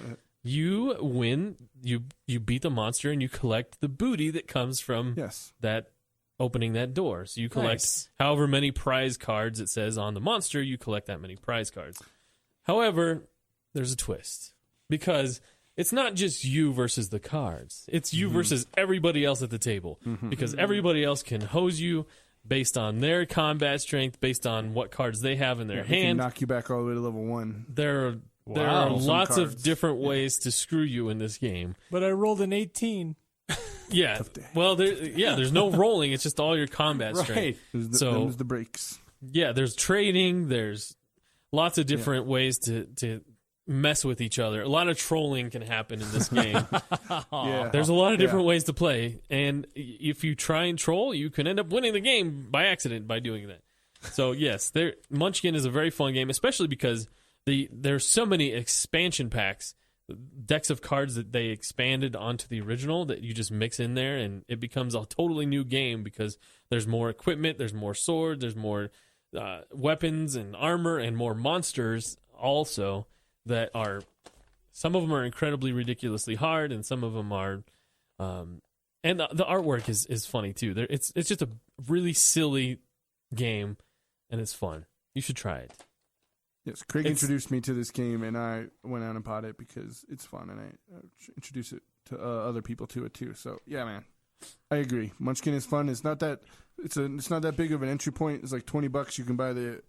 you win. You beat the monster, and you collect the booty that comes from that opening that door. So you collect however many prize cards it says on the monster, you collect that many prize cards. However, there's a twist, because it's not just you versus the cards. It's you versus everybody else at the table because everybody else can hose you based on their combat strength, based on what cards they have in their They can hand. knock you back all the way to level 1. There are lots of different ways to screw you in this game. But I rolled an 18. Yeah. Well, there's no rolling. It's just all your combat strength. There's the breaks. Yeah, there's trading. There's lots of different ways to mess with each other. A lot of trolling can happen in this game. Yeah. There's a lot of different ways to play, and if you try and troll, you can end up winning the game by accident by doing that. So yes, Munchkin is a very fun game, especially because there's so many expansion packs, decks of cards that they expanded onto the original that you just mix in there, and it becomes a totally new game because there's more equipment, there's more swords, there's more weapons and armor, and more monsters also that are, some of them are incredibly ridiculously hard, and some of them are, and the artwork is funny too. It's just a really silly game, and it's fun. You should try it. Yes, Craig introduced me to this game, and I went out and bought it because it's fun, and I introduce it to other people to it too. So yeah, man, I agree. Munchkin is fun. It's not that not that big of an entry point. It's like $20. You can buy the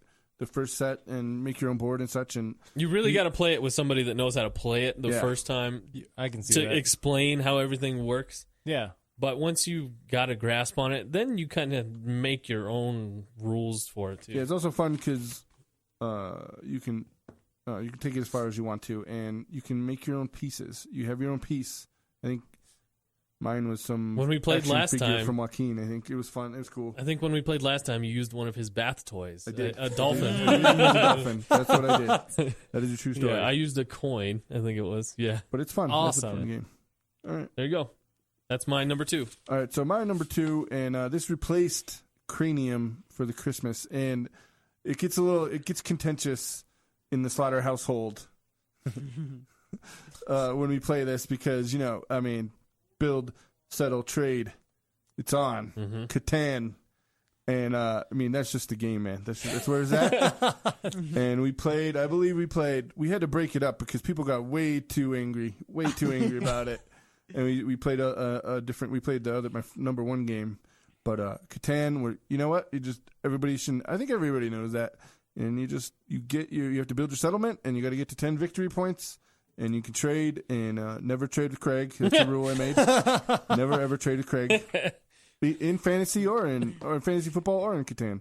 first set and make your own board and such. And you really got to play it with somebody that knows how to play it the first time. I can see to that. Explain how everything works. Yeah. But once you got a grasp on it, then you kind of make your own rules for it too. Yeah, it's also fun because you can take it as far as you want to, and you can make your own pieces. You have your own piece. I think mine was some when we played action last figure time from Joaquin. I think it was fun. It was cool. I think when we played last time, you used one of his bath toys. I did. A dolphin. I did use a dolphin. That's what I did. That is a true story. Yeah, I used a coin. I think it was. Yeah, but it's fun. Awesome. That's a fun game. All right, there you go. That's my number 2. All right, so my number 2, and this replaced Cranium for the Christmas, and it gets contentious in the Slaughter household when we play this because build, settle, trade, it's on Catan, and that's just the game, man. That's where it's at. And we played. I believe we had to break it up because people got way too angry about it. And we played a different. We played my number 1 game, but Catan. You know what? Everybody should. I think everybody knows that. And you have to build your settlement, and you got to get to 10 victory points, and you can trade, and never trade with Craig. That's the rule I made. Never ever trade with Craig in fantasy or in fantasy football or in Catan.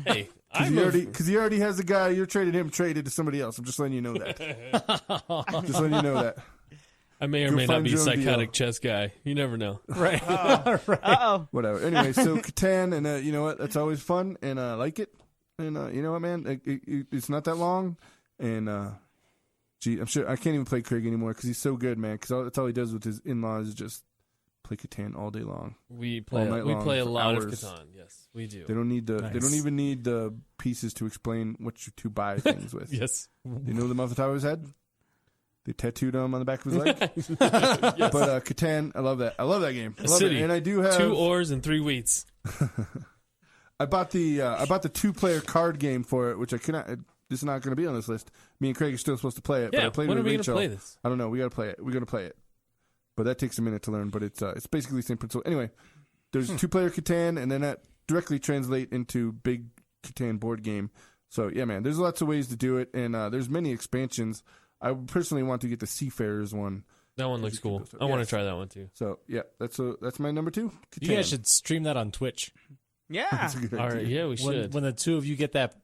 Hey, because he already has the guy you're trading him traded to somebody else. I'm just letting you know that. Just letting you know that. I may or may not be a psychotic chess guy. You never know. Right. Right. Uh-oh. Whatever. Anyway, so Catan, and you know what? That's always fun, and I like it. And you know what, man? It's not that long, and I'm sure I can't even play Craig anymore because he's so good, man. Because that's all he does with his in-laws is just play Catan all day long. We play a lot of Catan. Yes, we do. They don't need They don't even need the pieces to explain what you to buy things with. Yes. You know them off the top of his head. They tattooed him on the back of his leg. Yes. But Catan, I love that. I love that game. I love it. And I do have 2 oars and 3 wheats. I bought the 2-player card game for it, which I cannot. This is not going to be on this list. Me and Craig are still supposed to play it. Yeah, but I played when it are with we going Rachel. to play this? I don't know. We got to play it. We're going to play it, but that takes a minute to learn. But it's basically the same principle. Anyway, there's 2-player Catan, and then that directly translate into big Catan board game. So yeah, man, there's lots of ways to do it, and there's many expansions. I personally want to get the Seafarers one. That one looks cool. I want to try that one too. So yeah, that's my number 2. Catan. You guys should stream that on Twitch. Yeah. That's a good idea. All right, yeah, we should. When the 2 of you get that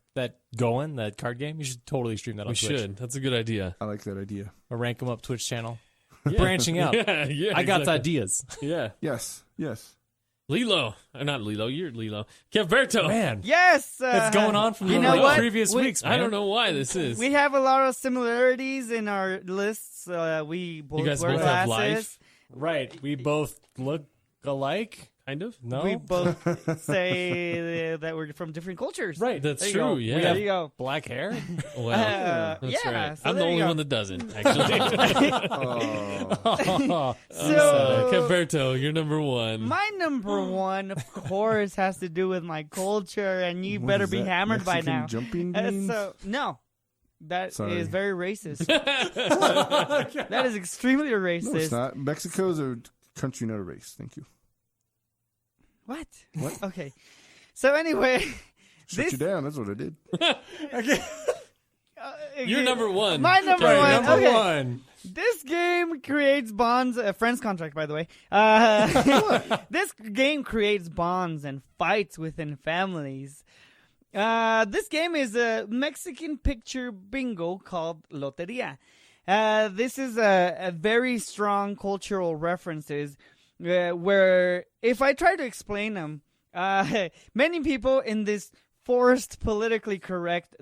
going, that card game, you should totally stream that on Twitch. We should. That's a good idea. I like that idea. A Rank 'em Up Twitch channel. Yeah. Branching out. Yeah, I got exactly. ideas. Yeah. Yes. Lilo. Not Lilo. You're Lilo. Keverto. Man. Yes. It's going on from you know what? previous weeks, man. I don't know why this is. We have a lot of similarities in our lists. We both You guys wear both have glasses. life? Right. We both look alike. Kind of. No. We both say that we're from different cultures. Right. That's There you true, go. yeah. We There have you go. black hair. Well, that's yeah, right. so I'm the there you only go. one that doesn't, actually. Oh. So Keverto, you're number 1. my number 1, of course, has to do with my culture, and you What better is be that? hammered by Mexican now. Jumping beans? So no, That Sorry. is very racist. That is extremely racist. No, it's not. Mexico's a country, not a race. Thank you. What? What? Okay. So anyway, Shut you down. That's what I did. Okay. You're number one. My number Right, one. number Okay. one. This game creates bonds. Friends contract, by the way. This game creates bonds and fights within families. This game is a Mexican picture bingo called Loteria. This is a very strong cultural references where if I try to explain them, many people in this forced politically correct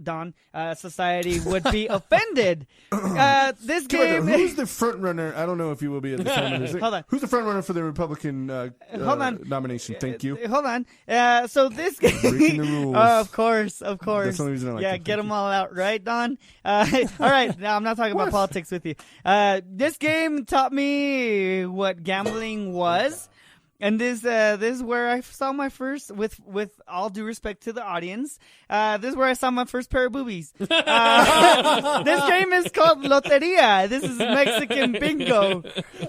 society would be offended. This game. Who's the front runner? I don't know if you will be at the time. Hold on. Who's the front runner for the Republican Hold on. nomination? Thank you. Hold on. So this game. Breaking the rules. Of course. That's the only reason I like Yeah, it. get them all out, right, Don? All right. Now I'm not talking about politics with you. This game taught me what gambling was. And this is where I saw my first, with all due respect to the audience, this is where I saw my first pair of boobies. This game is called Loteria. This is Mexican bingo.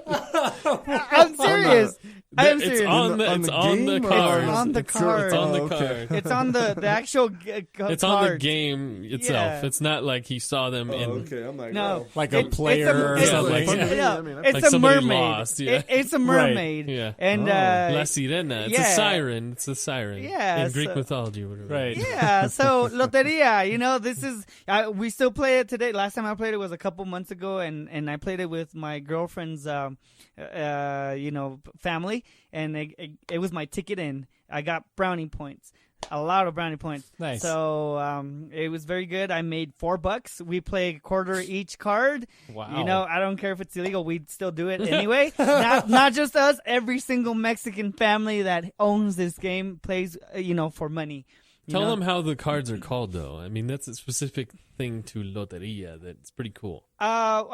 I'm serious. I'm serious. It's on the card. It's on the card. It's on the okay. card. It's on the actual It's on the game itself. Yeah. It's not like he saw them in. Okay, I'm like, No. Like a player or it's something. It's Like a somebody mermaid. lost, yeah. It's a mermaid. Yeah. And La Sirena. It's yeah. a siren. It's a siren. Yeah, In Greek so- mythology, whatever. Right. yeah, so Loteria, this is we still play it today. Last time I played it was a couple months ago, and I played it with my girlfriend's family, and it was my ticket in. I got brownie points. A lot of brownie points. Nice. So it was very good. I made $4. We play a quarter each card. Wow. I don't care if it's illegal. We'd still do it anyway. not just us. Every single Mexican family that owns this game plays, for money. Tell them how the cards are called, though. I mean, that's a specific thing to Loteria that's pretty cool. La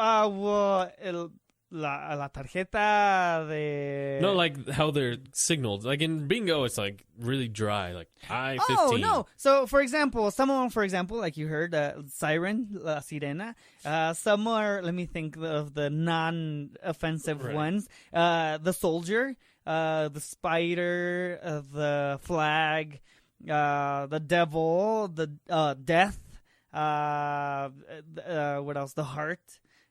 tarjeta de... No, like how they're signaled. Like in bingo, it's like really dry, like I-15. Oh, no. So, for example, like you heard, Siren, La Sirena. Some are, let me think of the non-offensive ones. The Soldier, the Spider, the Flag, the Devil, the Death, what else? The Heart.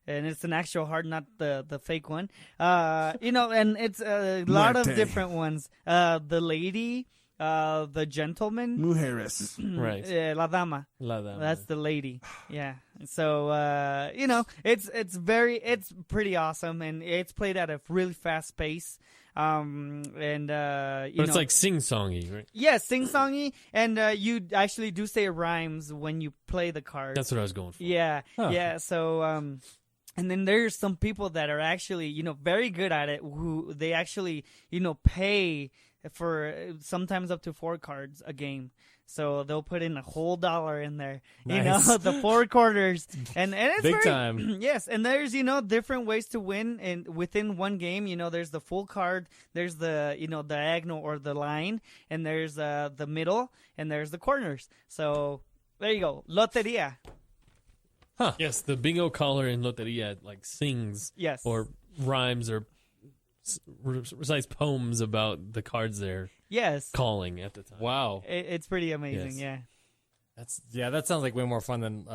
And it's an actual heart, not the fake one. And it's a lot of different ones. The Lady, the Gentleman. Mujeres. Right. La Dama. La Dama. That's the lady. Yeah. So, it's pretty awesome, and it's played at a really fast pace. But it's like sing-songy, right? Yeah, sing-songy, and you actually do say rhymes when you play the card. That's what I was going for. Yeah, yeah. So, and then there's some people that are actually, very good at it, who they actually, pay for sometimes up to 4 cards a game. So they'll put in a whole $1 in there, Nice. the 4 quarters, and it's Big very, time. Yes, and there's different ways to win, and within one game, there's the full card, there's the diagonal or the line, and there's the middle, and there's the corners. So there you go, Loteria. Huh. Yes, the bingo caller in Loteria like sings Yes. or rhymes or recites poems about the cards they're Yes, calling at the time. Wow. it's pretty amazing. Yes. Yeah. That sounds like way more fun than